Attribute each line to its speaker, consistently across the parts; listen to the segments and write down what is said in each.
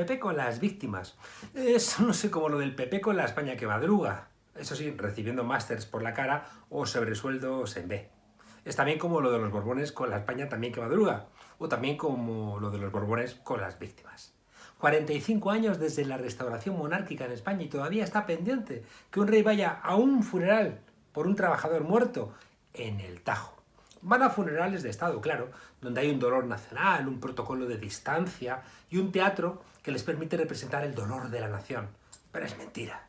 Speaker 1: PP con las víctimas. Es, no sé, como lo del PP con la España que madruga. Eso sí, recibiendo másters por la cara o sobresueldos en B. Es también como lo de los Borbones con la España también que madruga. O también como lo de los Borbones con las víctimas. 45 años desde la restauración monárquica en España y todavía está pendiente que un rey vaya a un funeral por un trabajador muerto en el Tajo. Van a funerales de Estado, claro, donde hay un dolor nacional, un protocolo de distancia y un teatro que les permite representar el dolor de la nación. Pero es mentira.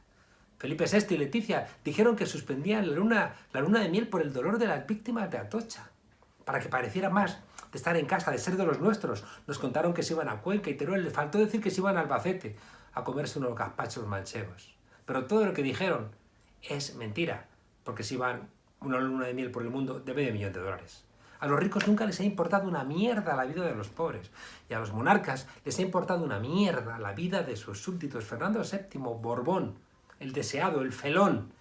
Speaker 1: Felipe VI y Leticia dijeron que suspendían la luna de miel por el dolor de las víctimas de Atocha, para que pareciera más de estar en casa, de ser de los nuestros. Nos contaron que se iban a Cuenca y Teruel, les faltó decir que se iban a Albacete a comerse unos gazpachos manchegos. Pero todo lo que dijeron es mentira, porque se iban una luna de miel por el mundo de medio millón de dólares. A los ricos nunca les ha importado una mierda la vida de los pobres, y a los monarcas les ha importado una mierda la vida de sus súbditos. Fernando VII, Borbón, el deseado, el felón,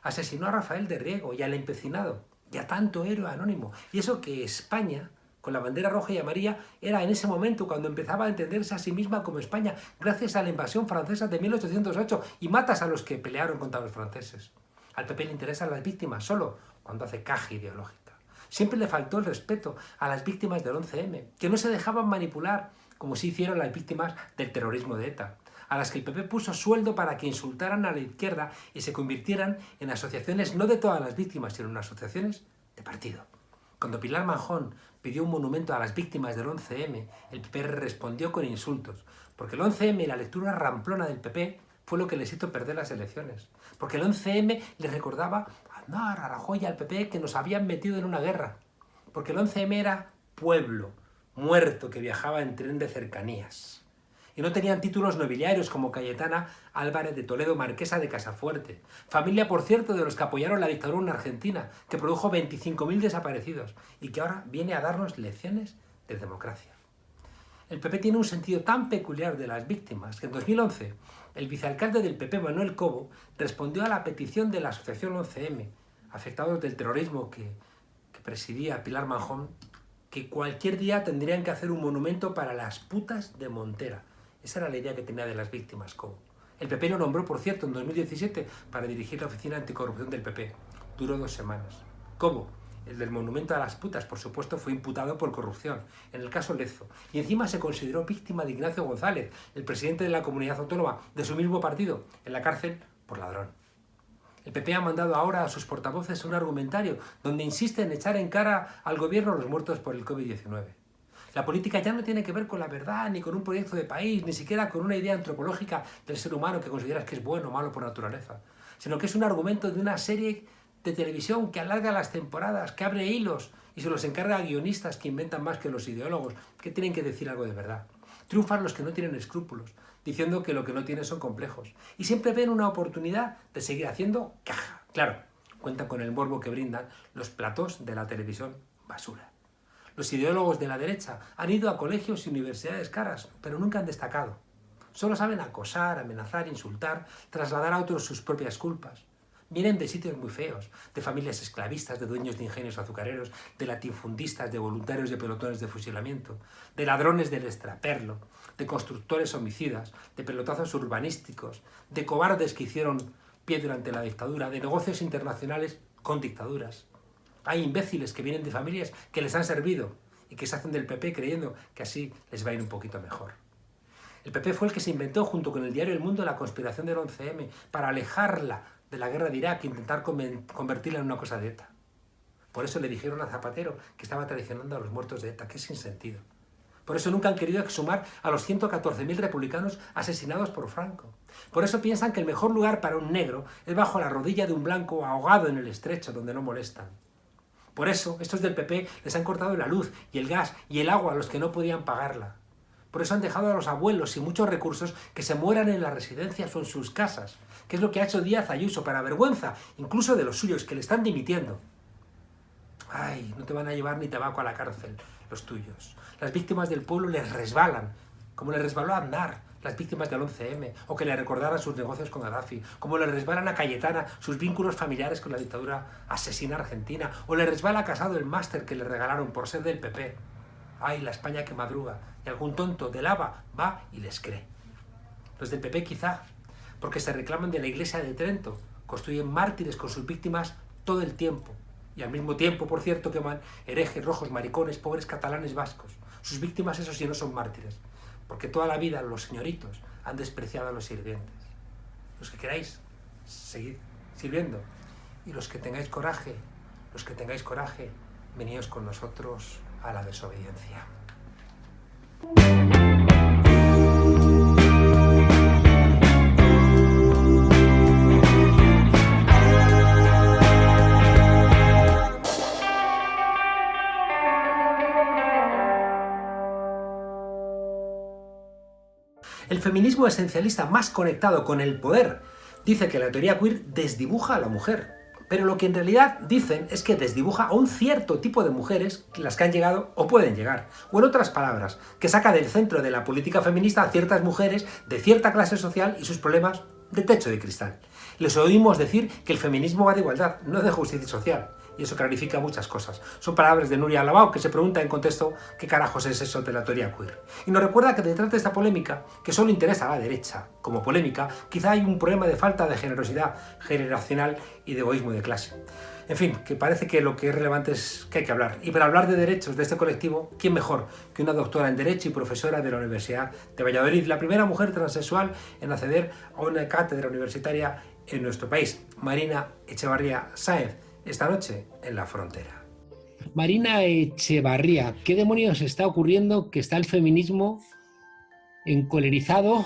Speaker 1: asesinó a Rafael de Riego y al empecinado, y a tanto héroe anónimo. Y eso que España, con la bandera roja y amarilla, era en ese momento cuando empezaba a entenderse a sí misma como España, gracias a la invasión francesa de 1808, y matas a los que pelearon contra los franceses. Al PP le interesan las víctimas solo cuando hace caja ideológica. Siempre le faltó el respeto a las víctimas del 11M, que no se dejaban manipular, como sí hicieron las víctimas del terrorismo de ETA, a las que el PP puso sueldo para que insultaran a la izquierda y se convirtieran en asociaciones no de todas las víctimas, sino en asociaciones de partido. Cuando Pilar Manjón pidió un monumento a las víctimas del 11M, el PP respondió con insultos, porque el 11M y la lectura ramplona del PP fue lo que les hizo perder las elecciones. Porque el 11M les recordaba a Aznar, a Rajoy y al PP que nos habían metido en una guerra. Porque el 11M era pueblo, muerto, que viajaba en tren de cercanías. Y no tenían títulos nobiliarios como Cayetana Álvarez de Toledo, marquesa de Casafuerte. Familia, por cierto, de los que apoyaron la dictadura en Argentina, que produjo 25.000 desaparecidos y que ahora viene a darnos lecciones de democracia. El PP tiene un sentido tan peculiar de las víctimas que en 2011 el vicealcalde del PP, Manuel Cobo, respondió a la petición de la asociación 11M, afectados del terrorismo que presidía Pilar Manjón, que cualquier día tendrían que hacer un monumento para las putas de Montera. Esa era la idea que tenía de las víctimas Cobo. El PP lo nombró, por cierto, en 2017 para dirigir la oficina anticorrupción del PP. Duró 2 semanas. Cobo, el del monumento a las putas, por supuesto, fue imputado por corrupción, en el caso Lezo. Y encima se consideró víctima de Ignacio González, el presidente de la comunidad autónoma de su mismo partido, en la cárcel por ladrón. El PP ha mandado ahora a sus portavoces un argumentario donde insiste en echar en cara al gobierno los muertos por el COVID-19. La política ya no tiene que ver con la verdad, ni con un proyecto de país, ni siquiera con una idea antropológica del ser humano que consideras que es bueno o malo por naturaleza, sino que es un argumento de una serie de televisión que alarga las temporadas, que abre hilos y se los encarga a guionistas que inventan más que los ideólogos, que tienen que decir algo de verdad. Triunfan los que no tienen escrúpulos, diciendo que lo que no tienen son complejos. Y siempre ven una oportunidad de seguir haciendo caja. Claro, cuentan con el morbo que brindan los platós de la televisión basura. Los ideólogos de la derecha han ido a colegios y universidades caras, pero nunca han destacado. Solo saben acosar, amenazar, insultar, trasladar a otros sus propias culpas. Vienen de sitios muy feos, de familias esclavistas, de dueños de ingenios azucareros, de latifundistas, de voluntarios de pelotones de fusilamiento, de ladrones del extraperlo, de constructores homicidas, de pelotazos urbanísticos, de cobardes que hicieron pie durante la dictadura, de negocios internacionales con dictaduras. Hay imbéciles que vienen de familias que les han servido y que se hacen del PP creyendo que así les va a ir un poquito mejor. El PP fue el que se inventó junto con el diario El Mundo la conspiración del 11M para alejarla de la guerra de Irak e intentar convertirla en una cosa de ETA. Por eso le dijeron a Zapatero que estaba traicionando a los muertos de ETA, que es sin sentido. Por eso nunca han querido exhumar a los 114.000 republicanos asesinados por Franco. Por eso piensan que el mejor lugar para un negro es bajo la rodilla de un blanco ahogado en el estrecho donde no molestan. Por eso estos del PP les han cortado la luz y el gas y el agua a los que no podían pagarla. Por eso han dejado a los abuelos sin muchos recursos que se mueran en las residencias o en sus casas, que es lo que ha hecho Díaz Ayuso para vergüenza, incluso de los suyos, que le están dimitiendo. Ay, no te van a llevar ni tabaco a la cárcel, los tuyos. Las víctimas del pueblo les resbalan, como les resbaló a Aznar, las víctimas del 11M, o que le recordaran sus negocios con Gaddafi, como le resbalan a Cayetana sus vínculos familiares con la dictadura asesina argentina, o le resbala a Casado el máster que le regalaron por ser del PP. Ay, la España que madruga, y algún tonto de lava va y les cree. Los del PP quizá, porque se reclaman de la Iglesia de Trento, construyen mártires con sus víctimas todo el tiempo. Y al mismo tiempo, por cierto, queman herejes, rojos, maricones, pobres catalanes vascos. Sus víctimas, eso sí, no son mártires, porque toda la vida los señoritos han despreciado a los sirvientes. Los que queráis, seguid sirviendo. Y los que tengáis coraje, veníos con nosotros a la desobediencia. El feminismo esencialista más conectado con el poder dice que la teoría queer desdibuja a la mujer, pero lo que en realidad dicen es que desdibuja a un cierto tipo de mujeres, las que han llegado o pueden llegar, o en otras palabras, que saca del centro de la política feminista a ciertas mujeres de cierta clase social y sus problemas de techo de cristal. Les oímos decir que el feminismo va de igualdad, no de justicia social. Y eso clarifica muchas cosas. Son palabras de Nuria Alabau, que se pregunta en contexto qué carajos es eso de la teoría queer. Y nos recuerda que detrás de esta polémica, que solo interesa a la derecha como polémica, quizá hay un problema de falta de generosidad generacional y de egoísmo de clase. En fin, que parece que lo que es relevante es que hay que hablar. Y para hablar de derechos de este colectivo, ¿quién mejor que una doctora en Derecho y profesora de la Universidad de Valladolid, la primera mujer transexual en acceder a una cátedra universitaria en nuestro país, Marina Echevarría Sáenz, esta noche en La Frontera?
Speaker 2: Marina Echevarría, ¿qué demonios está ocurriendo que está el feminismo encolerizado,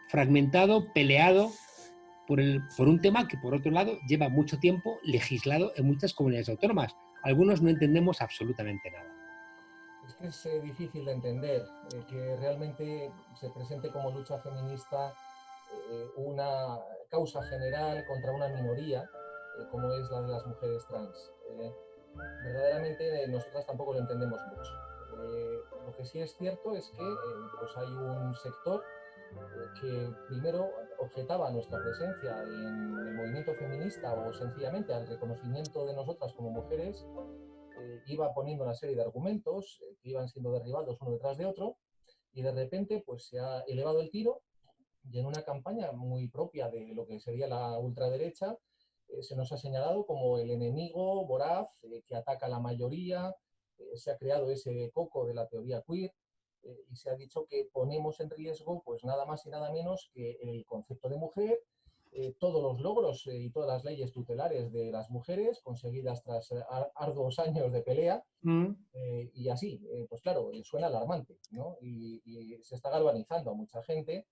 Speaker 2: fragmentado, peleado por un tema que, por otro lado, lleva mucho tiempo legislado en muchas comunidades autónomas? Algunos no entendemos absolutamente nada.
Speaker 3: Es que es difícil de entender que realmente se presente como lucha feminista una causa general contra una minoría, como es la de las mujeres trans. Verdaderamente nosotras tampoco lo entendemos mucho. Lo que sí es cierto es que pues hay un sector que primero objetaba nuestra presencia en el movimiento feminista o sencillamente al reconocimiento de nosotras como mujeres, iba poniendo una serie de argumentos que iban siendo derribados uno detrás de otro, y de repente pues se ha elevado el tiro y en una campaña muy propia de lo que sería la ultraderecha se nos ha señalado como el enemigo voraz que ataca a la mayoría. Se ha creado ese coco de la teoría queer y se ha dicho que ponemos en riesgo pues nada más y nada menos que el concepto de mujer, todos los logros y todas las leyes tutelares de las mujeres conseguidas tras arduos años de pelea. Y así, pues claro, suena alarmante, ¿no? Y se está galvanizando a mucha gente.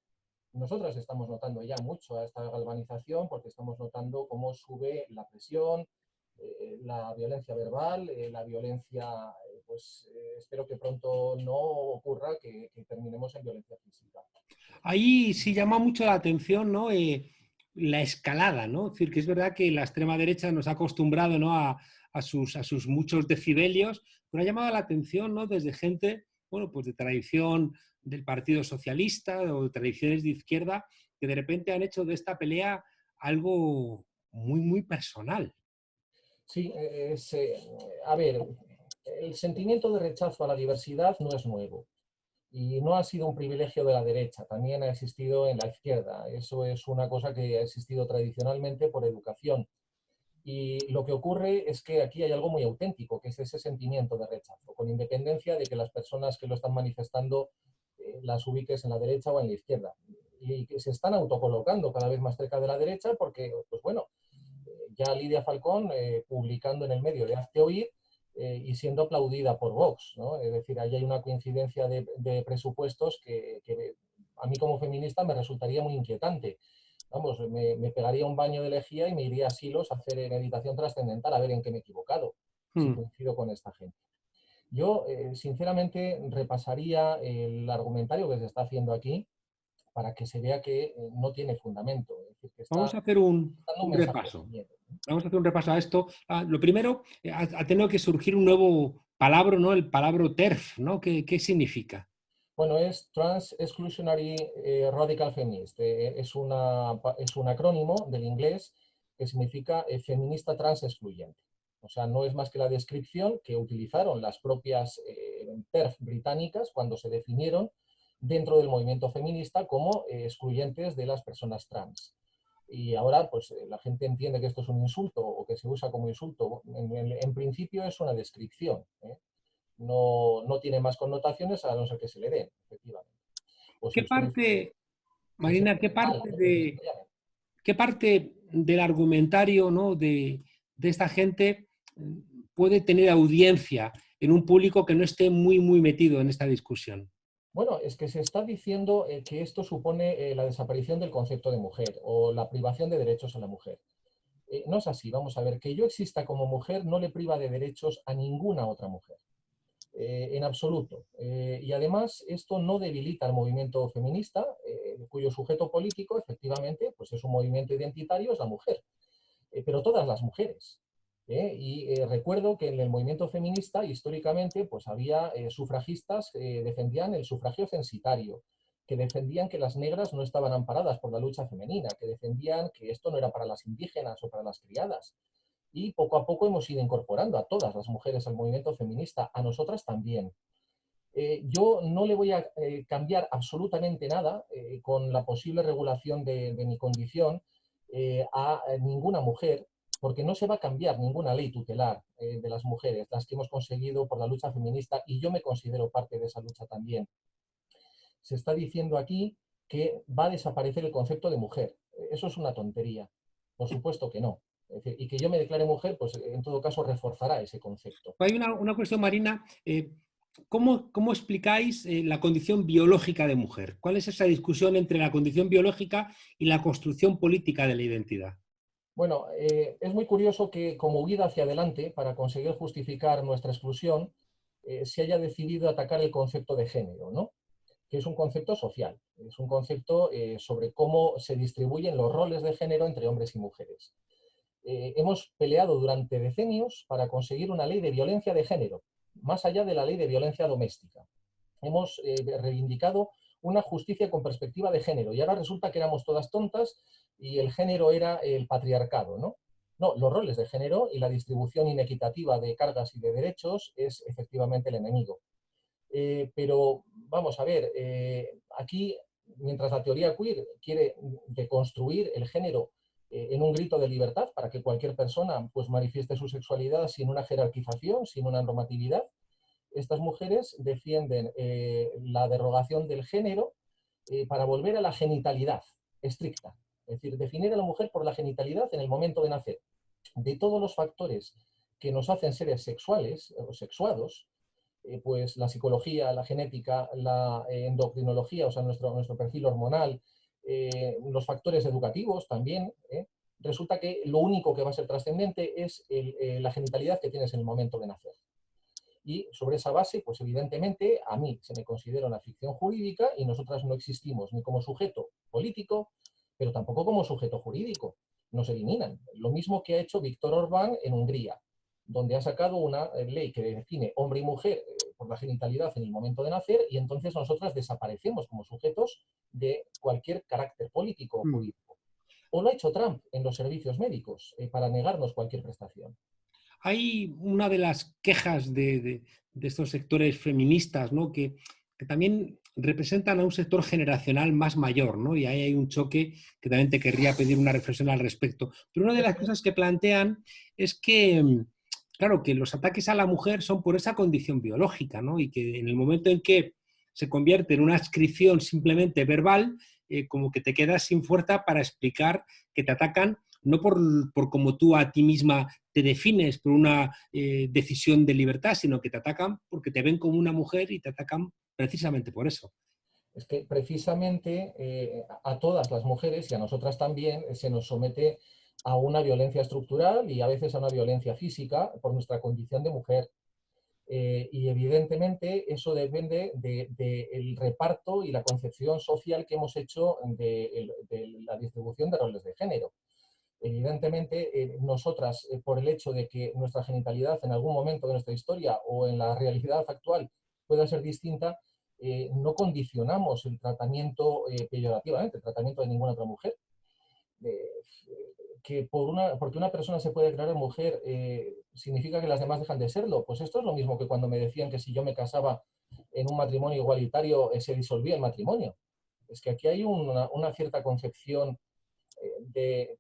Speaker 3: Nosotras estamos notando ya mucho a esta galvanización porque estamos notando cómo sube la presión, la violencia verbal, la violencia, espero que pronto no ocurra que terminemos en violencia física.
Speaker 2: Ahí sí llama mucho la atención, ¿no? La escalada, ¿no? Es decir, que es verdad que la extrema derecha nos ha acostumbrado, ¿no? a sus muchos decibelios, pero ha llamado la atención, ¿no? Desde gente, bueno, pues de tradición del Partido Socialista o de tradiciones de izquierda, que de repente han hecho de esta pelea algo muy, muy personal.
Speaker 3: Sí, a ver, el sentimiento de rechazo a la diversidad no es nuevo. Y no ha sido un privilegio de la derecha, también ha existido en la izquierda. Eso es una cosa que ha existido tradicionalmente por educación. Y lo que ocurre es que aquí hay algo muy auténtico, que es ese sentimiento de rechazo, con independencia de que las personas que lo están manifestando las ubiques en la derecha o en la izquierda. Y que se están autocolocando cada vez más cerca de la derecha porque, pues bueno, ya Lidia Falcón publicando en el medio de Hazte Oír y siendo aplaudida por Vox, ¿no? Es decir, ahí hay una coincidencia de presupuestos que a mí como feminista me resultaría muy inquietante. Vamos, me pegaría un baño de lejía y me iría a Silos a hacer meditación trascendental a ver en qué me he equivocado, si coincido con esta gente. Yo, sinceramente, repasaría el argumentario que se está haciendo aquí para que se vea que no tiene fundamento. Es decir, que
Speaker 2: Vamos
Speaker 3: está
Speaker 2: a hacer
Speaker 3: dando un
Speaker 2: un
Speaker 3: mensaje de
Speaker 2: repaso.
Speaker 3: miedo.
Speaker 2: Vamos a hacer un repaso a esto. Lo primero, ha tenido que surgir un nuevo palabra, ¿no? El palabra TERF, ¿no? ¿Qué significa?
Speaker 3: Bueno, es Trans Exclusionary Radical Feminist. Es un acrónimo del inglés que significa feminista trans excluyente. O sea, no es más que la descripción que utilizaron las propias TERF británicas cuando se definieron dentro del movimiento feminista como excluyentes de las personas trans. Y ahora pues la gente entiende que esto es un insulto o que se usa como insulto. En principio es una descripción, ¿eh? No tiene más connotaciones a no ser que se le den, efectivamente. O si
Speaker 2: ¿Qué
Speaker 3: usted dice
Speaker 2: parte,
Speaker 3: que se
Speaker 2: Marina,
Speaker 3: le mal, pues que se le llame.
Speaker 2: qué parte del argumentario, ¿no?, de esta gente puede tener audiencia en un público que no esté muy, muy metido en esta discusión?
Speaker 3: Bueno, es que se está diciendo que esto supone la desaparición del concepto de mujer o la privación de derechos a la mujer. No es así, vamos a ver, que yo exista como mujer no le priva de derechos a ninguna otra mujer, en absoluto. Y además esto no debilita al movimiento feminista, cuyo sujeto político efectivamente pues es un movimiento identitario, es la mujer. Pero todas las mujeres. Recuerdo que en el movimiento feminista, históricamente, pues había sufragistas que defendían el sufragio censitario, que defendían que las negras no estaban amparadas por la lucha femenina, que defendían que esto no era para las indígenas o para las criadas. Y poco a poco hemos ido incorporando a todas las mujeres al movimiento feminista, a nosotras también. Yo no le voy a cambiar absolutamente nada con la posible regulación de mi condición a ninguna mujer, porque no se va a cambiar ninguna ley tutelar de las mujeres, las que hemos conseguido por la lucha feminista, y yo me considero parte de esa lucha también. Se está diciendo aquí que va a desaparecer el concepto de mujer. Eso es una tontería. Por supuesto que no. Es decir, y que yo me declare mujer, pues en todo caso reforzará ese concepto.
Speaker 2: Hay una cuestión, Marina. ¿Cómo explicáis la condición biológica de mujer? ¿Cuál es esa discusión entre la condición biológica y la construcción política de la identidad?
Speaker 3: Bueno, es muy curioso que como huida hacia adelante, para conseguir justificar nuestra exclusión, se haya decidido atacar el concepto de género, ¿no? Que es un concepto social, es un concepto sobre cómo se distribuyen los roles de género entre hombres y mujeres. Hemos peleado durante decenios para conseguir una ley de violencia de género, más allá de la ley de violencia doméstica. Hemos reivindicado una justicia con perspectiva de género y ahora resulta que éramos todas tontas y el género era el patriarcado, ¿no? No, los roles de género y la distribución inequitativa de cargas y de derechos es efectivamente el enemigo. Pero vamos a ver, aquí, mientras la teoría queer quiere deconstruir el género en un grito de libertad para que cualquier persona pues, manifieste su sexualidad sin una jerarquización, sin una normatividad, estas mujeres defienden la derogación del género para volver a la genitalidad estricta. Es decir, definir a la mujer por la genitalidad en el momento de nacer. De todos los factores que nos hacen seres sexuales o sexuados, pues la psicología, la genética, la endocrinología, o sea, nuestro perfil hormonal, los factores educativos también, resulta que lo único que va a ser trascendente es la genitalidad que tienes en el momento de nacer. Y sobre esa base, pues evidentemente a mí se me considera una ficción jurídica y nosotras no existimos ni como sujeto político, pero tampoco como sujeto jurídico. Nos eliminan. Lo mismo que ha hecho Víctor Orbán en Hungría, donde ha sacado una ley que define hombre y mujer por la genitalidad en el momento de nacer y entonces nosotras desaparecemos como sujetos de cualquier carácter político o jurídico. O lo ha hecho Trump en los servicios médicos para negarnos cualquier prestación.
Speaker 2: Hay una de las quejas de estos sectores feministas, ¿no?, que también representan a un sector generacional más mayor, ¿no? Y ahí hay un choque que también te querría pedir una reflexión al respecto. Pero una de las cosas que plantean es que, claro, que los ataques a la mujer son por esa condición biológica, ¿no? Y que en el momento en que se convierte en una adscripción simplemente verbal, como que te quedas sin fuerza para explicar que te atacan no por como tú a ti misma te defines por una decisión de libertad, sino que te atacan porque te ven como una mujer y te atacan precisamente por eso.
Speaker 3: Es que precisamente a todas las mujeres y a nosotras también se nos somete a una violencia estructural y a veces a una violencia física por nuestra condición de mujer. Y evidentemente eso depende del reparto y la concepción social que hemos hecho de la distribución de roles de género. Evidentemente, nosotras, por el hecho de que nuestra genitalidad en algún momento de nuestra historia o en la realidad actual pueda ser distinta, no condicionamos el tratamiento peyorativamente, el tratamiento de ninguna otra mujer. Eh, que porque una persona se puede declarar mujer significa que las demás dejan de serlo. Pues esto es lo mismo que cuando me decían que si yo me casaba en un matrimonio igualitario se disolvía el matrimonio. Es que aquí hay una cierta concepción de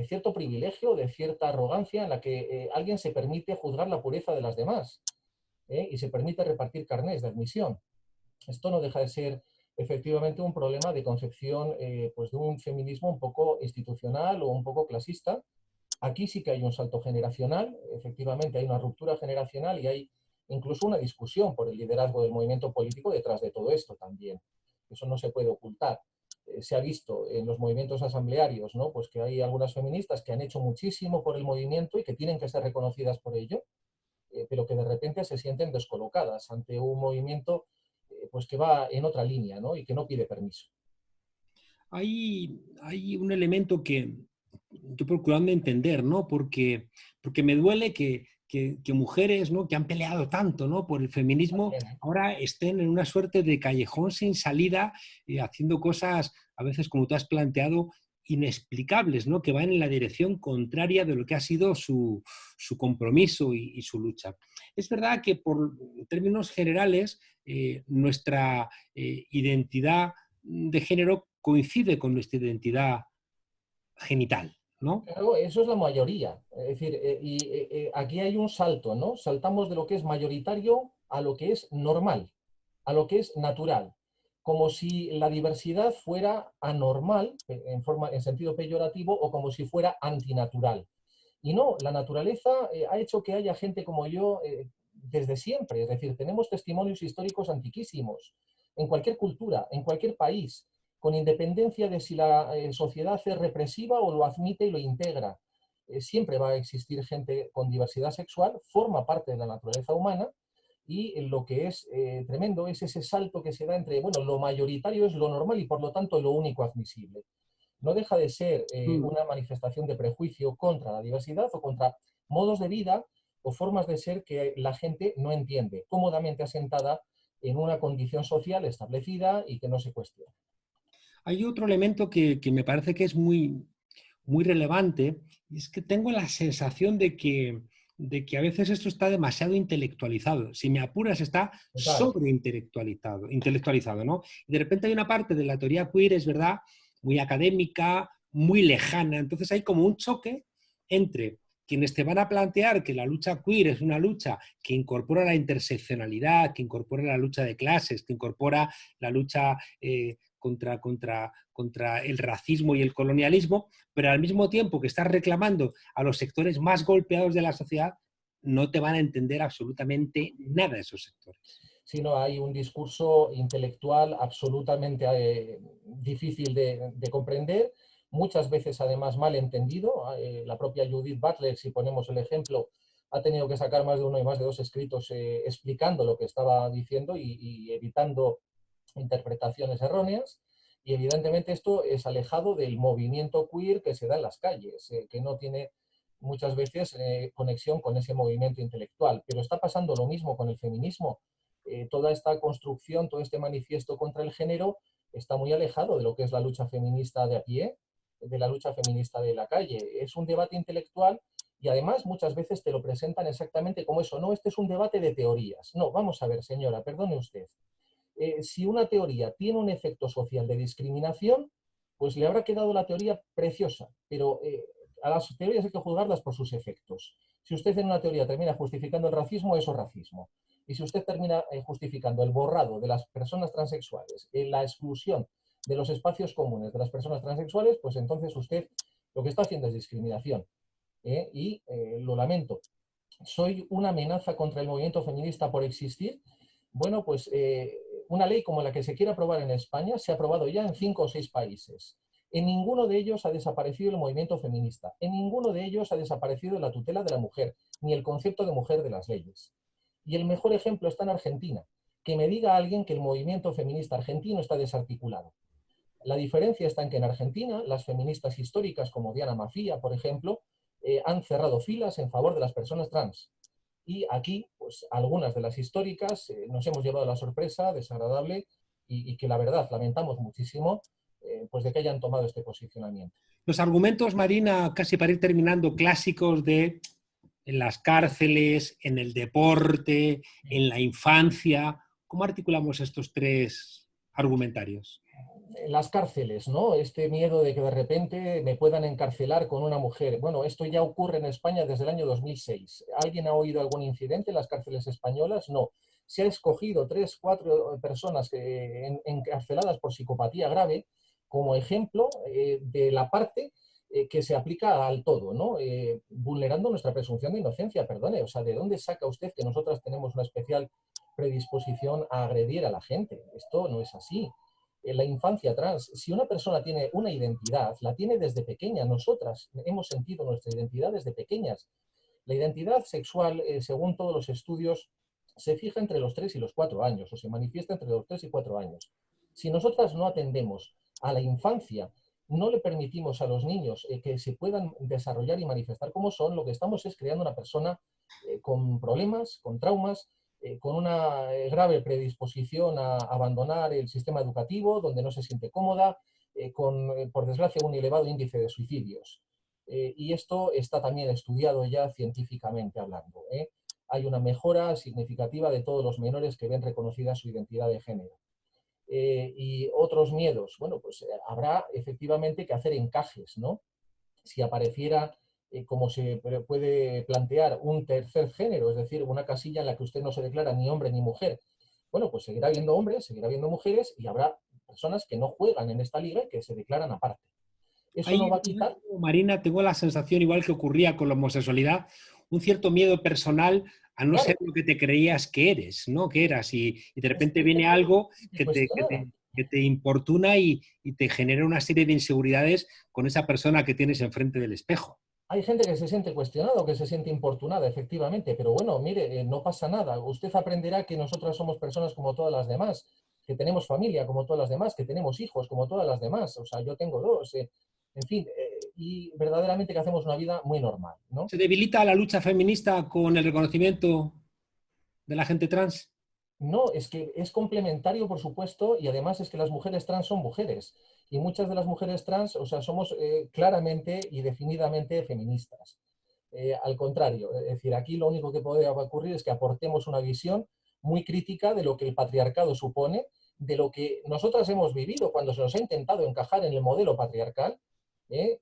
Speaker 3: cierto privilegio, de cierta arrogancia en la que alguien se permite juzgar la pureza de las demás y se permite repartir carnés de admisión. Esto no deja de ser efectivamente un problema de concepción pues de un feminismo un poco institucional o un poco clasista. Aquí sí que hay un salto generacional, efectivamente hay una ruptura generacional y hay incluso una discusión por el liderazgo del movimiento político detrás de todo esto también. Eso no se puede ocultar. Se ha visto en los movimientos asamblearios, ¿no? Pues que hay algunas feministas que han hecho muchísimo por el movimiento y que tienen que ser reconocidas por ello, pero que de repente se sienten descolocadas ante un movimiento pues que va en otra línea, ¿no? Y que no pide permiso.
Speaker 2: Hay un elemento que yo procurando entender, ¿no? Porque me duele que mujeres, ¿no?, que han peleado tanto, ¿no?, por el feminismo, ahora estén en una suerte de callejón sin salida, haciendo cosas, a veces, como tú has planteado, inexplicables, ¿no?, que van en la dirección contraria de lo que ha sido su compromiso y su lucha. Es verdad que, en términos generales, nuestra identidad de género coincide con nuestra identidad genital, ¿no?
Speaker 3: Claro, eso es la mayoría. Es decir, aquí hay un salto, ¿no? Saltamos de lo que es mayoritario a lo que es normal, a lo que es natural. Como si la diversidad fuera anormal, en sentido peyorativo, o como si fuera antinatural. Y no, la naturaleza ha hecho que haya gente como yo desde siempre. Es decir, tenemos testimonios históricos antiquísimos, en cualquier cultura, en cualquier país, con independencia de si la sociedad es represiva o lo admite y lo integra. Siempre va a existir gente con diversidad sexual, forma parte de la naturaleza humana, y lo que es tremendo es ese salto que se da entre, bueno, lo mayoritario es lo normal y por lo tanto lo único admisible. No deja de ser una manifestación de prejuicio contra la diversidad o contra modos de vida o formas de ser que la gente no entiende, cómodamente asentada en una condición social establecida y que no se cuestiona.
Speaker 2: Hay otro elemento que me parece que es muy, muy relevante, y es que tengo la sensación de que a veces esto está demasiado intelectualizado. Si me apuras, está intelectualizado, ¿no? Y de repente hay una parte de la teoría queer, es verdad, muy académica, muy lejana. Entonces hay como un choque entre quienes te van a plantear que la lucha queer es una lucha que incorpora la interseccionalidad, que incorpora la lucha de clases, que incorpora la lucha contra el racismo y el colonialismo, pero al mismo tiempo que estás reclamando a los sectores más golpeados de la sociedad, no te van a entender absolutamente nada esos sectores.
Speaker 3: Sino hay un discurso intelectual absolutamente difícil de comprender, muchas veces además mal entendido. La propia Judith Butler, si ponemos el ejemplo, ha tenido que sacar más de uno y más de dos escritos explicando lo que estaba diciendo y evitando interpretaciones erróneas. Y evidentemente esto es alejado del movimiento queer que se da en las calles, que no tiene muchas veces conexión con ese movimiento intelectual. Pero está pasando lo mismo con el feminismo. Toda esta construcción, todo este manifiesto contra el género está muy alejado de lo que es la lucha feminista de a pie, de la lucha feminista de la calle. Es un debate intelectual y además muchas veces te lo presentan exactamente como eso. No, este es un debate de teorías. No, vamos a ver, señora, perdone usted. Si una teoría tiene un efecto social de discriminación, pues le habrá quedado la teoría preciosa, pero a las teorías hay que juzgarlas por sus efectos. Si usted en una teoría termina justificando el racismo, eso es racismo. Y si usted termina justificando el borrado de las personas transexuales, la exclusión de los espacios comunes de las personas transexuales, pues entonces usted lo que está haciendo es discriminación. Y lo lamento. ¿Soy una amenaza contra el movimiento feminista por existir? Bueno, pues una ley como la que se quiere aprobar en España se ha aprobado ya en 5 o 6 países. En ninguno de ellos ha desaparecido el movimiento feminista. En ninguno de ellos ha desaparecido la tutela de la mujer, ni el concepto de mujer de las leyes. Y el mejor ejemplo está en Argentina. Que me diga alguien que el movimiento feminista argentino está desarticulado. La diferencia está en que en Argentina las feministas históricas como Diana Mafia, por ejemplo, han cerrado filas en favor de las personas trans. Y aquí, pues algunas de las históricas nos hemos llevado la sorpresa desagradable y que la verdad lamentamos muchísimo pues de que hayan tomado este posicionamiento.
Speaker 2: Los argumentos, Marina, casi para ir terminando, clásicos de en las cárceles, en el deporte, en la infancia, ¿Cómo articulamos estos tres argumentarios?
Speaker 3: Las cárceles, ¿no? Este miedo de que de repente me puedan encarcelar con una mujer. Bueno, esto ya ocurre en España desde el año 2006. ¿Alguien ha oído algún incidente en las cárceles españolas? No. Se ha escogido 3, 4 personas encarceladas por psicopatía grave como ejemplo de la parte que se aplica al todo, ¿no? Vulnerando nuestra presunción de inocencia, perdone. O sea, ¿de dónde saca usted que nosotras tenemos una especial predisposición a agredir a la gente? Esto no es así. En la infancia trans, si una persona tiene una identidad, la tiene desde pequeña. Nosotras hemos sentido nuestra identidad desde pequeñas. La identidad sexual, según todos los estudios, se fija entre los 3 y los 4 años, o se manifiesta entre los 3 y 4 años. Si nosotras no atendemos a la infancia, no le permitimos a los niños que se puedan desarrollar y manifestar como son, lo que estamos es creando una persona con problemas, con traumas, con una grave predisposición a abandonar el sistema educativo, donde no se siente cómoda, por desgracia, un elevado índice de suicidios. Y esto está también estudiado ya científicamente hablando. Hay una mejora significativa de todos los menores que ven reconocida su identidad de género. Y otros miedos, bueno, pues habrá efectivamente que hacer encajes, ¿no? Si apareciera, como se puede plantear, un tercer género, es decir, una casilla en la que usted no se declara ni hombre ni mujer, bueno, pues seguirá habiendo hombres, seguirá habiendo mujeres y habrá personas que no juegan en esta liga y que se declaran aparte. Eso no
Speaker 2: Ahí,
Speaker 3: va a quitar...
Speaker 2: Marina, tengo la sensación, igual que ocurría con la homosexualidad, un cierto miedo personal a no
Speaker 3: Claro,
Speaker 2: ser lo que te creías que eres, ¿no? Que eras, y de
Speaker 3: es
Speaker 2: repente
Speaker 3: que
Speaker 2: viene algo que te, que
Speaker 3: cuestionada.
Speaker 2: te, que te importuna y te genera una serie de inseguridades con esa persona que tienes enfrente del espejo.
Speaker 3: Hay gente que se siente cuestionada o que se siente importunada, efectivamente, pero bueno, mire, no pasa nada. Usted aprenderá que nosotras somos personas como todas las demás, que tenemos familia como todas las demás, que tenemos hijos como todas las demás. O sea, yo tengo dos, en fin, y verdaderamente que hacemos una vida muy normal, ¿no?
Speaker 2: ¿Se debilita la lucha feminista con el reconocimiento de la gente trans?
Speaker 3: No, es que es complementario, por supuesto, y además es que las mujeres trans son mujeres. Y muchas de las mujeres trans, o sea, somos claramente y definidamente feministas. Al contrario, es decir, aquí lo único que puede ocurrir es que aportemos una visión muy crítica de lo que el patriarcado supone, de lo que nosotras hemos vivido cuando se nos ha intentado encajar en el modelo patriarcal,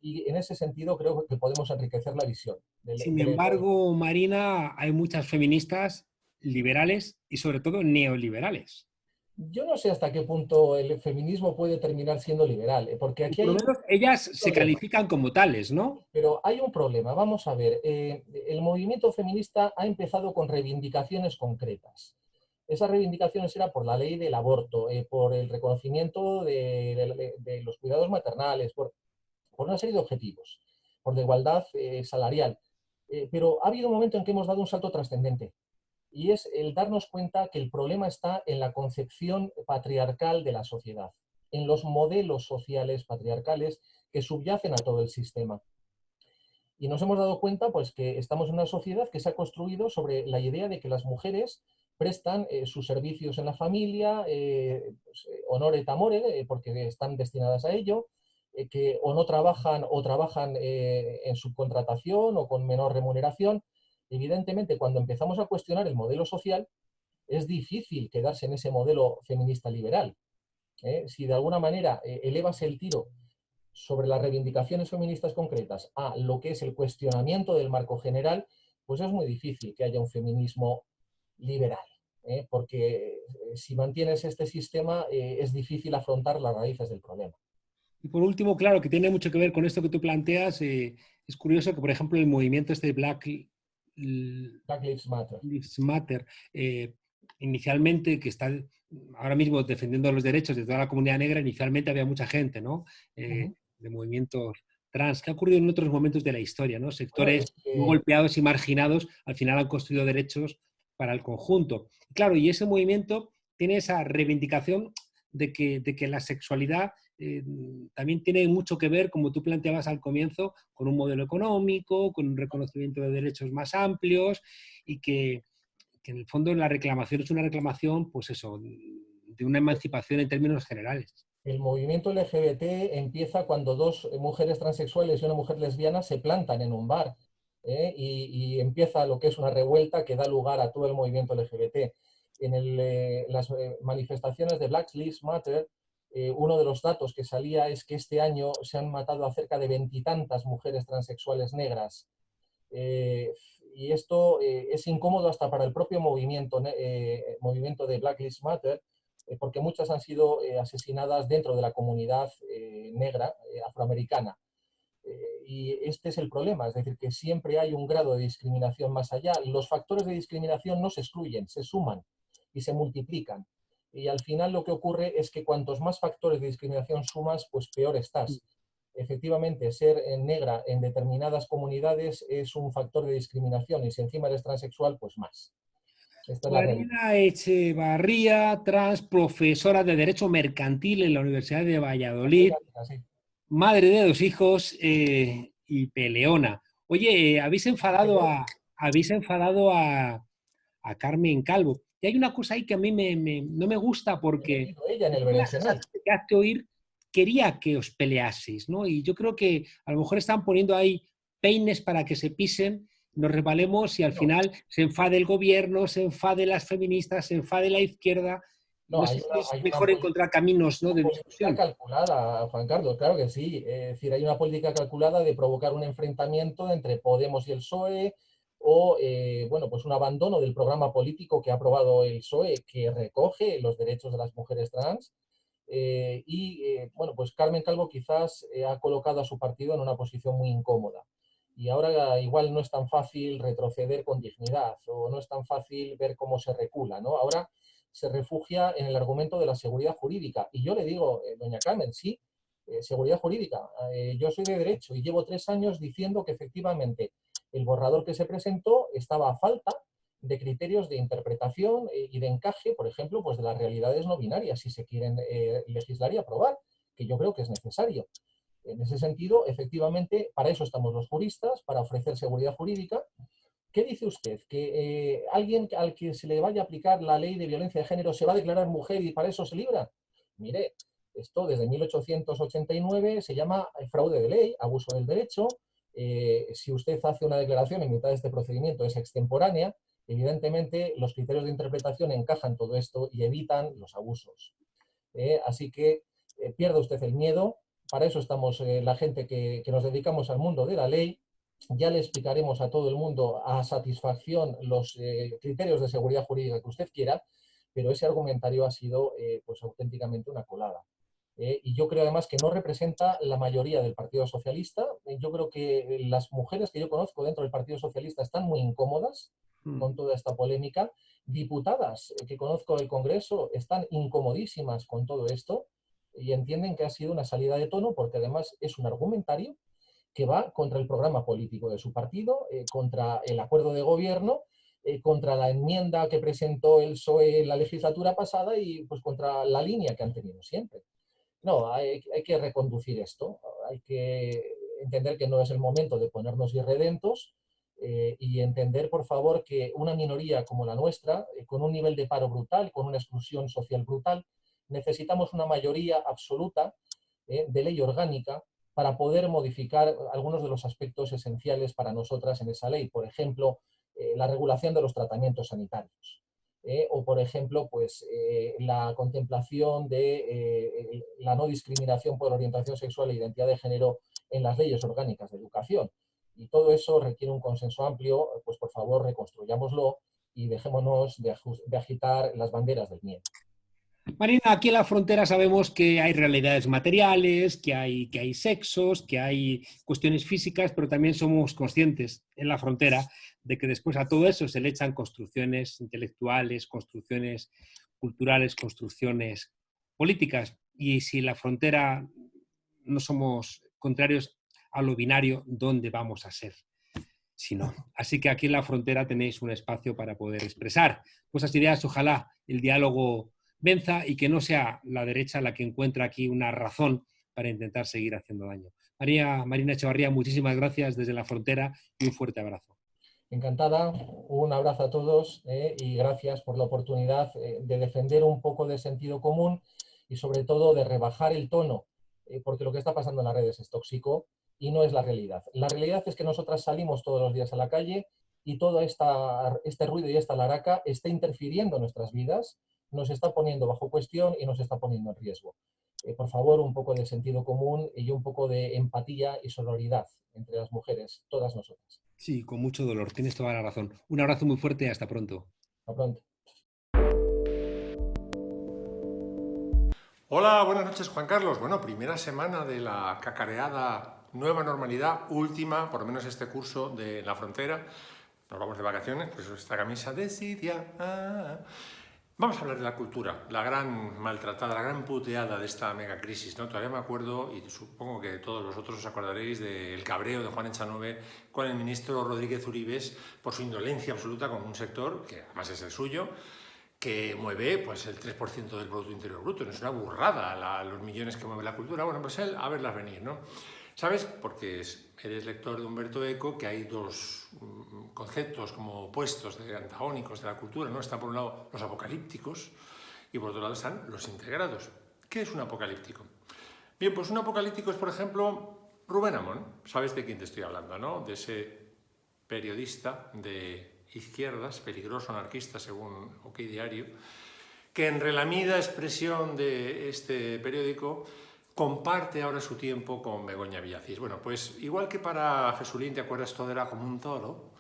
Speaker 3: y en ese sentido creo que podemos enriquecer la visión
Speaker 2: Sin embargo, Marina, hay muchas feministas liberales y sobre todo neoliberales.
Speaker 3: Yo no sé hasta qué punto el feminismo puede terminar siendo liberal, porque
Speaker 2: Y
Speaker 3: aquí
Speaker 2: por lo
Speaker 3: hay
Speaker 2: menos ellas
Speaker 3: un
Speaker 2: se
Speaker 3: problema.
Speaker 2: califican como tales, ¿no?
Speaker 3: Pero hay un problema, vamos a ver, el movimiento feminista ha empezado con reivindicaciones concretas. Esas reivindicaciones eran por la ley del aborto, por el reconocimiento de los cuidados maternales, por una serie de objetivos, por la igualdad salarial. Pero ha habido un momento en que hemos dado un salto trascendente y es el darnos cuenta que el problema está en la concepción patriarcal de la sociedad, en los modelos sociales patriarcales que subyacen a todo el sistema. Y nos hemos dado cuenta pues, que estamos en una sociedad que se ha construido sobre la idea de que las mujeres prestan sus servicios en la familia, pues, honor et amore, porque están destinadas a ello, que o no trabajan o trabajan en subcontratación o con menor remuneración. Evidentemente, cuando empezamos a cuestionar el modelo social, es difícil quedarse en ese modelo feminista liberal. Si de alguna manera elevas el tiro sobre las reivindicaciones feministas concretas a lo que es el cuestionamiento del marco general, pues es muy difícil que haya un feminismo liberal, porque si mantienes este sistema es difícil afrontar las raíces del problema.
Speaker 2: Y por último, claro, que tiene mucho que ver con esto que tú planteas, es curioso que, por ejemplo, el movimiento este de
Speaker 3: Black Lives Matter.
Speaker 2: Lives Matter, inicialmente, que está ahora mismo defendiendo los derechos de toda la comunidad negra, inicialmente había mucha gente, ¿no? De movimientos trans, que ha ocurrido en otros momentos de la historia, ¿no?
Speaker 3: Bueno,
Speaker 2: Sectores
Speaker 3: es
Speaker 2: muy
Speaker 3: que
Speaker 2: golpeados y marginados, al final han construido derechos para el conjunto. Claro, y ese movimiento tiene esa reivindicación de que la sexualidad también tiene mucho que ver, como tú planteabas al comienzo, con un modelo económico, con un reconocimiento de derechos más amplios y que en el fondo la reclamación es una reclamación, pues eso, de una emancipación en términos generales.
Speaker 3: el movimiento LGBT empieza cuando dos mujeres transexuales y una mujer lesbiana se plantan en un bar, y empieza lo que es una revuelta que da lugar a todo el movimiento LGBT. En las manifestaciones de Black Lives Matter, uno de los datos que salía es que este año se han matado a cerca de 20 y tantas mujeres transexuales negras. Y esto es incómodo hasta para el propio movimiento de Black Lives Matter, porque muchas han sido asesinadas dentro de la comunidad negra afroamericana. Y este es el problema, es decir, que siempre hay un grado de discriminación más allá. Los factores de discriminación no se excluyen, se suman y se multiplican. Y al final lo que ocurre es que cuantos más factores de discriminación sumas, pues peor estás. Efectivamente, ser negra en determinadas comunidades es un factor de discriminación y si encima eres transexual, pues más. Esta es la realidad.
Speaker 2: Marina Echevarría, trans, profesora de Derecho Mercantil en la Universidad de Valladolid,
Speaker 3: Sí.
Speaker 2: madre de 2 hijos y peleona. Oye, habéis enfadado a Carmen Calvo. Y hay una cosa ahí que a mí no me gusta porque
Speaker 3: Ella en el
Speaker 2: la
Speaker 3: berenjenal.
Speaker 2: sensación que hace oír quería que os peleaseis, ¿no? Y yo creo que a lo mejor están poniendo ahí peines para que se pisen, nos revalemos y al final se enfade el gobierno, se enfade las feministas, se enfade la izquierda.
Speaker 3: No,
Speaker 2: No sé si es mejor encontrar caminos, ¿no?, de
Speaker 3: política
Speaker 2: discusión.
Speaker 3: calculada, Juan Carlos, claro que sí. Es decir, hay una política calculada de provocar un enfrentamiento entre Podemos y el PSOE o, bueno, pues un abandono del programa político que ha aprobado el PSOE, que recoge los derechos de las mujeres trans. Bueno, pues Carmen Calvo quizás ha colocado a su partido en una posición muy incómoda. Y ahora igual no es tan fácil retroceder con dignidad o no es tan fácil ver cómo se recula, ¿no? Ahora se refugia en el argumento de la seguridad jurídica. Y yo le digo, doña Carmen, sí, seguridad jurídica. Yo soy de derecho y llevo 3 años diciendo que efectivamente el borrador que se presentó estaba a falta de criterios de interpretación y de encaje, por ejemplo, pues de las realidades no binarias, si se quieren legislar y aprobar, que yo creo que es necesario. En ese sentido, efectivamente, para eso estamos los juristas, para ofrecer seguridad jurídica. ¿Qué dice usted? ¿Que alguien al que se le vaya a aplicar la ley de violencia de género se va a declarar mujer y para eso se libra? Mire, esto desde 1889 se llama fraude de ley, abuso del derecho. Si usted hace una declaración en mitad de este procedimiento es extemporánea, evidentemente los criterios de interpretación encajan todo esto y evitan los abusos. Así que pierda usted el miedo. Para eso estamos la gente que nos dedicamos al mundo de la ley. Ya le explicaremos a todo el mundo a satisfacción los criterios de seguridad jurídica que usted quiera, pero ese argumentario ha sido pues auténticamente una colada. Y yo creo además que no representa la mayoría del Partido Socialista. Yo creo que las mujeres que yo conozco dentro del Partido Socialista están muy incómodas con toda esta polémica. Diputadas que conozco del Congreso están incomodísimas con todo esto y entienden que ha sido una salida de tono porque además es un argumentario que va contra el programa político de su partido, contra el acuerdo de gobierno, contra la enmienda que presentó el PSOE en la legislatura pasada y pues contra la línea que han tenido siempre. No, hay que reconducir esto, hay que entender que no es el momento de ponernos irredentos y entender, por favor, que una minoría como la nuestra, con un nivel de paro brutal, con una exclusión social brutal, necesitamos una mayoría absoluta de ley orgánica para poder modificar algunos de los aspectos esenciales para nosotras en esa ley. Por ejemplo, la regulación de los tratamientos sanitarios. O, por ejemplo, pues, la contemplación de la no discriminación por orientación sexual e identidad de género en las leyes orgánicas de educación. Y todo eso requiere un consenso amplio, pues por favor reconstruyámoslo y dejémonos de agitar las banderas del miedo.
Speaker 2: Marina, aquí en la frontera sabemos que hay realidades materiales, que hay sexos, que hay cuestiones físicas, pero también somos conscientes en la frontera de que después a todo eso se le echan construcciones intelectuales, construcciones culturales, construcciones políticas. Y si en la frontera no somos contrarios a lo binario, ¿dónde vamos a ser? Si no. Así que aquí en la frontera tenéis un espacio para poder expresar vuestras ideas. Ojalá el diálogo venza y que no sea la derecha la que encuentra aquí una razón para intentar seguir haciendo daño. Marina Echevarría, muchísimas gracias desde la frontera y un fuerte abrazo.
Speaker 3: Encantada, un abrazo a todos y gracias por la oportunidad de defender un poco de sentido común y sobre todo de rebajar el tono, porque lo que está pasando en las redes es tóxico y no es la realidad. La realidad es que nosotras salimos todos los días a la calle y todo este ruido y esta laraca está interfiriendo en nuestras vidas, nos está poniendo bajo cuestión y nos está poniendo en riesgo. Por favor, un poco de sentido común y un poco de empatía y sororidad entre las mujeres, todas nosotras.
Speaker 2: Sí, con mucho dolor, tienes toda la razón. Un abrazo muy fuerte y hasta pronto.
Speaker 3: Hasta pronto.
Speaker 4: Hola, buenas noches, Juan Carlos. Bueno, primera semana de la cacareada nueva normalidad, última, por lo menos este curso de la frontera. Nos vamos de vacaciones, pues esta camisa de Siria. Vamos a hablar de la cultura, la gran maltratada, la gran puteada de esta megacrisis, ¿no? Todavía me acuerdo, y supongo que todos vosotros os acordaréis del cabreo de Juan Echanove con el ministro Rodríguez Uribes por su indolencia absoluta con un sector, que además es el suyo, que mueve pues, el 3% del Producto Interior Bruto. No es una burrada los millones que mueve la cultura. Bueno, pues él, a verlas venir, ¿no? ¿Sabes? Porque eres lector de Humberto Eco, que hay dos conceptos como opuestos, antagónicos de la cultura, ¿no? Están por un lado los apocalípticos y por otro lado están los integrados. ¿Qué es un apocalíptico? Bien, pues un apocalíptico es, por ejemplo, Rubén Amón. ¿Sabes de quién te estoy hablando, no? De ese periodista de izquierdas, peligroso anarquista según OK Diario, que en relamida expresión de este periódico comparte ahora su tiempo con Begoña Villacís. Bueno, pues igual que para Jesulín, ¿te acuerdas? Todo era como un toro.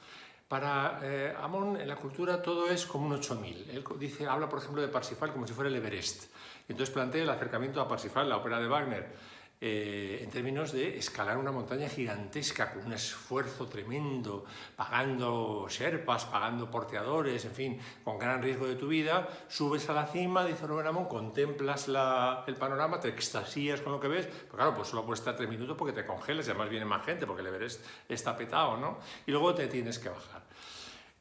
Speaker 4: Para Amón, en la cultura, todo es como un 8000. Él habla, por ejemplo, de Parsifal como si fuera el Everest. Y entonces plantea el acercamiento a Parsifal, la ópera de Wagner, en términos de escalar una montaña gigantesca con un esfuerzo tremendo, pagando sherpas, pagando porteadores, en fin, con gran riesgo de tu vida, subes a la cima, dice Rubén Amón, contemplas el panorama, te extasías con lo que ves, pero claro, pues solo puedes estar 3 minutos porque te congelas y además viene más gente porque el Everest está petado, ¿no? Y luego te tienes que bajar.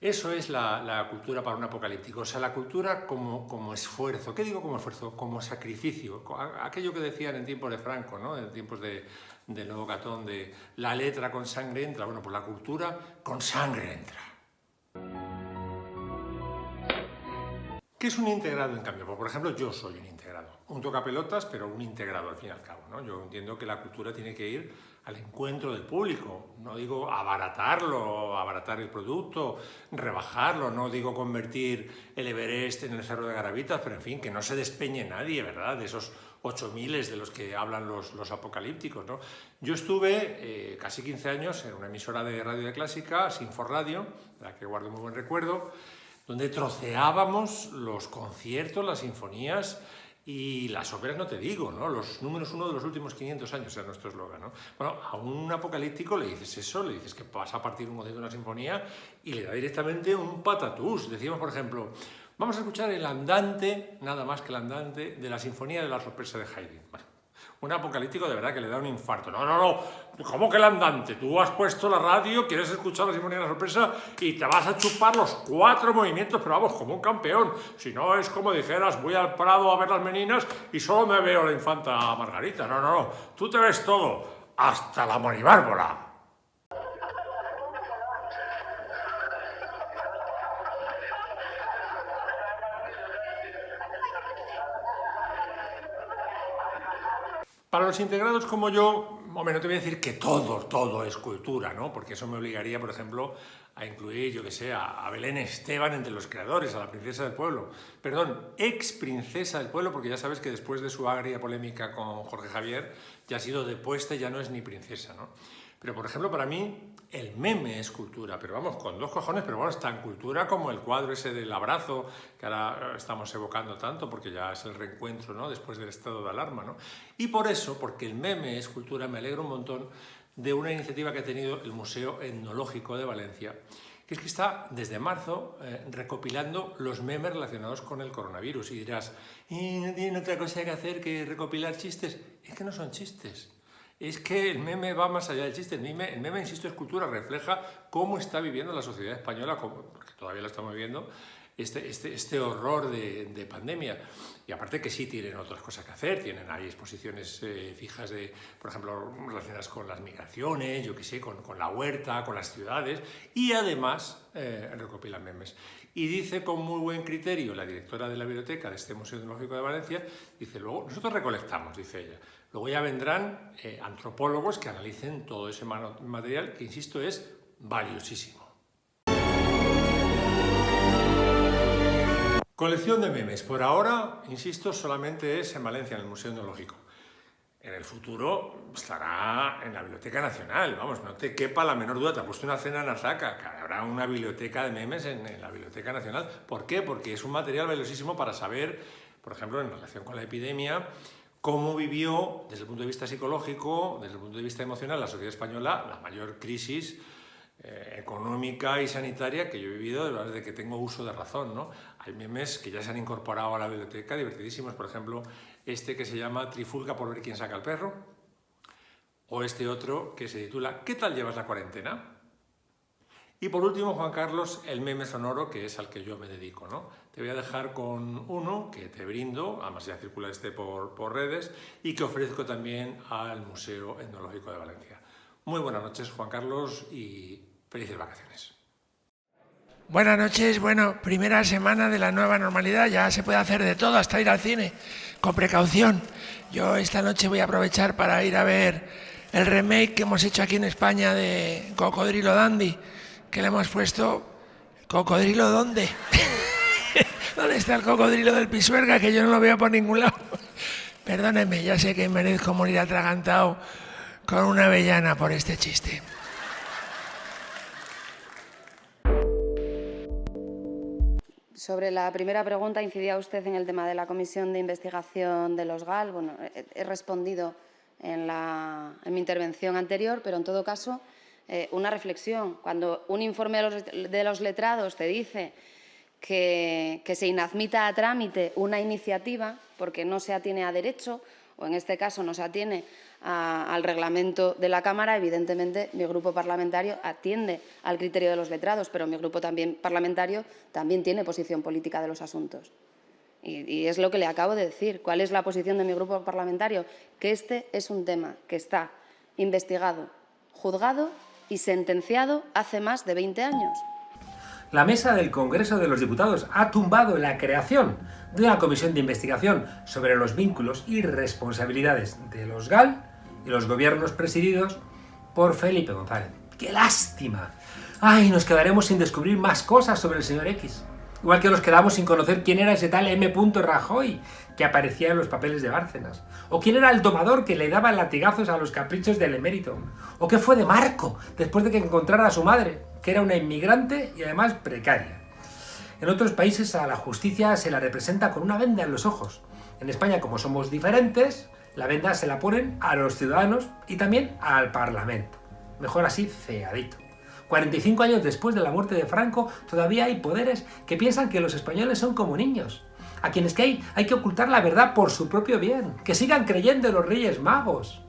Speaker 4: Eso es la cultura para un apocalíptico, o sea, la cultura como esfuerzo. ¿Qué digo como esfuerzo? Como sacrificio. Aquello que decían en tiempos de Franco, ¿no? En tiempos de Nuevo Catón, de la letra con sangre entra. Bueno, pues la cultura con sangre entra. ¿Qué es un integrado, en cambio? Pues, por ejemplo, yo soy un integrado. Un tocapelotas, pero un integrado al fin y al cabo, ¿no? Yo entiendo que la cultura tiene que ir al encuentro del público. No digo abaratarlo, abaratar el producto, rebajarlo, no digo convertir el Everest en el Cerro de Garavitas, pero en fin, que no se despeñe nadie, ¿verdad? De esos 8000 de los que hablan los apocalípticos, ¿no? Yo estuve casi 15 años en una emisora de radio de clásica, Sinforradio, de la que guardo muy buen recuerdo, donde troceábamos los conciertos, las sinfonías y las óperas, no te digo, ¿no? Los números 1 de los últimos 500 años era nuestro eslogan, ¿no? Bueno, a un apocalíptico le dices eso, le dices que vas a partir un concierto de una sinfonía y le da directamente un patatús. Decimos, por ejemplo, vamos a escuchar el andante, nada más que el andante, de la Sinfonía de la Sorpresa de Haydn. Bueno, un apocalíptico de verdad que le da un infarto. No, ¿cómo que el andante? Tú has puesto la radio, quieres escuchar la Sinfonía de la Sorpresa y te vas a chupar los 4 movimientos, pero vamos, como un campeón. Si no, es como dijeras, voy al Prado a ver las meninas y solo me veo la infanta Margarita. No, tú te ves todo, hasta la monibárbola. Para los integrados como yo, hombre, no te voy a decir que todo es cultura, ¿no? Porque eso me obligaría, por ejemplo, a incluir, yo que sé, a Belén Esteban entre los creadores, a la princesa del pueblo. Perdón, ex princesa del pueblo, porque ya sabes que después de su agria polémica con Jorge Javier, ya ha sido depuesta y ya no es ni princesa, ¿no? Pero, por ejemplo, para mí, el meme es cultura, pero vamos, con 2 cojones, pero bueno, es tan cultura como el cuadro ese del abrazo, que ahora estamos evocando tanto, porque ya es el reencuentro, ¿no? Después del estado de alarma, ¿no? Y por eso, porque el meme es cultura, me alegro un montón de una iniciativa que ha tenido el Museo Etnológico de Valencia, que es que está desde marzo recopilando los memes relacionados con el coronavirus. Y dirás, no tienen otra cosa que hacer que recopilar chistes. Es que no son chistes. Es que el meme va más allá del chiste. El meme, insisto, es cultura, refleja cómo está viviendo la sociedad española, porque todavía lo estamos viviendo, este horror de pandemia. Y aparte que sí tienen otras cosas que hacer, hay exposiciones fijas, por ejemplo, relacionadas con las migraciones, yo qué sé, con la huerta, con las ciudades, y además recopilan memes. Y dice con muy buen criterio la directora de la biblioteca de este Museo Etnológico de Valencia, dice, luego, nosotros recolectamos, dice ella, luego ya vendrán antropólogos que analicen todo ese material que, insisto, es valiosísimo. Colección de memes. Por ahora, insisto, solamente es en Valencia, en el Museo Etnológico. En el futuro estará en la Biblioteca Nacional, vamos, no te quepa la menor duda, te ha puesto una cena en Arzaca, que habrá una biblioteca de memes en la Biblioteca Nacional. ¿Por qué? Porque es un material valiosísimo para saber, por ejemplo, en relación con la epidemia, cómo vivió, desde el punto de vista psicológico, desde el punto de vista emocional, la sociedad española, la mayor crisis económica y sanitaria que yo he vivido desde que tengo uso de razón, ¿no? Hay memes que ya se han incorporado a la biblioteca, divertidísimos, por ejemplo, este que se llama Trifulca por ver quién saca el perro, o este otro que se titula ¿Qué tal llevas la cuarentena? Y por último, Juan Carlos, el meme sonoro, que es al que yo me dedico, ¿no? Te voy a dejar con uno que te brindo, además ya circula este por redes, y que ofrezco también al Museo Etnológico de Valencia. Muy buenas noches, Juan Carlos, y felices vacaciones.
Speaker 5: Buenas noches. Bueno, primera semana de la nueva normalidad, ya se puede hacer de todo, hasta ir al cine, con precaución. Yo esta noche voy a aprovechar para ir a ver el remake que hemos hecho aquí en España de Cocodrilo Dandy, que le hemos puesto ¿Cocodrilo dónde? ¿Dónde está el cocodrilo del Pisuerga? Que yo no lo veo por ningún lado. Perdónenme, ya sé que merezco morir atragantado con una avellana por este chiste.
Speaker 6: Sobre la primera pregunta, incidía usted en el tema de la comisión de investigación de los GAL. Bueno, he respondido en mi intervención anterior, pero en todo caso, una reflexión. Cuando un informe de los letrados te dice que se inadmita a trámite una iniciativa porque no se atiene a derecho, o en este caso no se atiene al reglamento de la Cámara, evidentemente mi grupo parlamentario atiende al criterio de los letrados, pero mi grupo parlamentario también tiene posición política de los asuntos. Y es lo que le acabo de decir. ¿Cuál es la posición de mi grupo parlamentario? Que este es un tema que está investigado, juzgado y sentenciado hace más de 20 años.
Speaker 1: La mesa del Congreso de los Diputados ha tumbado la creación de una comisión de investigación sobre los vínculos y responsabilidades de los GAL y los gobiernos presididos por Felipe González. ¡Qué lástima! ¡Ay, nos quedaremos sin descubrir más cosas sobre el señor X! Igual que nos quedamos sin conocer quién era ese tal M. Rajoy que aparecía en los papeles de Bárcenas. O quién era el domador que le daba latigazos a los caprichos del emérito. O qué fue de Marco después de que encontrara a su madre, que era una inmigrante y además precaria. En otros países a la justicia se la representa con una venda en los ojos. En España, como somos diferentes, la venda se la ponen a los ciudadanos y también al Parlamento. Mejor así, cegadito. 45 años después de la muerte de Franco, todavía hay poderes que piensan que los españoles son como niños, a quienes que hay que ocultar la verdad por su propio bien, que sigan creyendo en los Reyes Magos,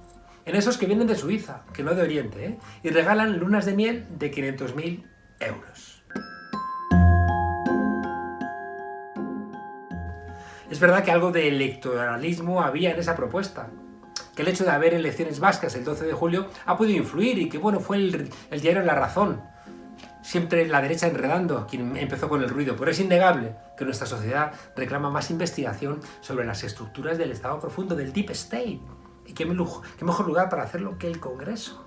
Speaker 1: en esos que vienen de Suiza, que no de Oriente, y regalan lunas de miel de 500.000 euros. Es verdad que algo de electoralismo había en esa propuesta, que el hecho de haber elecciones vascas el 12 de julio ha podido influir y que bueno, fue el diario La Razón, siempre la derecha enredando, quien empezó con el ruido, pero es innegable que nuestra sociedad reclama más investigación sobre las estructuras del Estado profundo, del Deep State, y qué mejor lugar para hacerlo que el Congreso.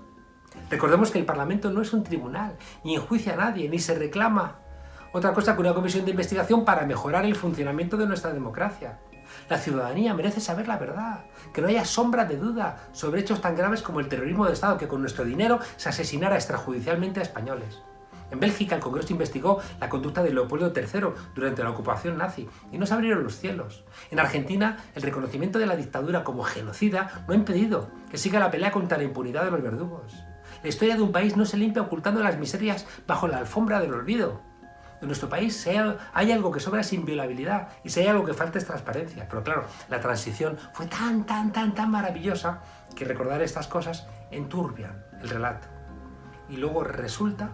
Speaker 1: Recordemos que el Parlamento no es un tribunal, ni enjuicia a nadie, ni se reclama otra cosa que una comisión de investigación para mejorar el funcionamiento de nuestra democracia. La ciudadanía merece saber la verdad, que no haya sombra de duda sobre hechos tan graves como el terrorismo de Estado, que con nuestro dinero se asesinara extrajudicialmente a españoles. En Bélgica el Congreso investigó la conducta de Leopoldo III durante la ocupación nazi y no se abrieron los cielos. En Argentina el reconocimiento de la dictadura como genocida no ha impedido que siga la pelea contra la impunidad de los verdugos. La historia de un país no se limpia ocultando las miserias bajo la alfombra del olvido. En nuestro país si hay algo que sobra es inviolabilidad y si hay algo que falta es transparencia. Pero claro, la transición fue tan maravillosa que recordar estas cosas enturbian el relato. Y luego resulta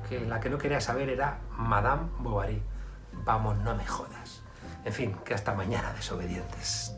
Speaker 1: que la que no quería saber era Madame Bovary. Vamos, no me jodas. En fin, que hasta mañana, desobedientes.